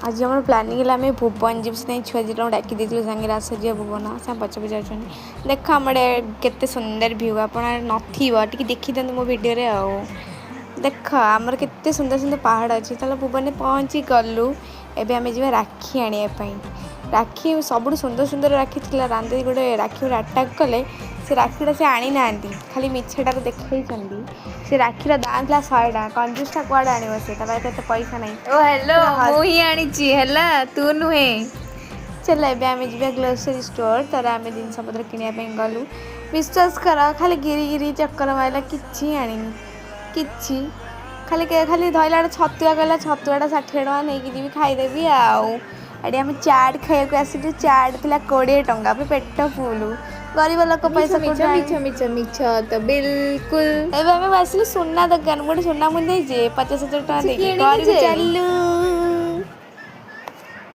आज आम प्लानिंग है आम भुवन जी से छुआ दिटा डाकी देती सांगे आस जी भुवन से पच पचार देख आम के सुंदर व्यू आप नी देखी दिखाते मो भिडियो देख आमर के सुंदर सुंदर पहाड़ अच्छी चलो भुवन पहुँची गलु एवं आम जा राखी आने राखी सब सुंदर सुंदर राखी थी रांधे गोटे राखी अटाक कले से राखीटा से आनी ना खाली मिछटार देखी से राखीर दाम था 100 टका कंजूसटा कुआड़े आने से पैसा नहीं ओ हेलो मुही आनी है तू नुहे चल एवं आम जा ग्रोसरी स्टोर तर आम जिनपतर किनापी गलु विश्वास कर खाली गिरी गिरी चक्कर मारला कि खाली खाली धरला छतुआ कहला छतुआटा 60 टका नहीं जी खाईदेवी आड़ी आम चाट खाया आसलु चाट थी 20 टंका पेट फुल गरीब लोक पैसा मिछ तो बिल्कुल एवं आम आसलु सुना दुकान गोटे सुना मुझे 50,000 टका चलू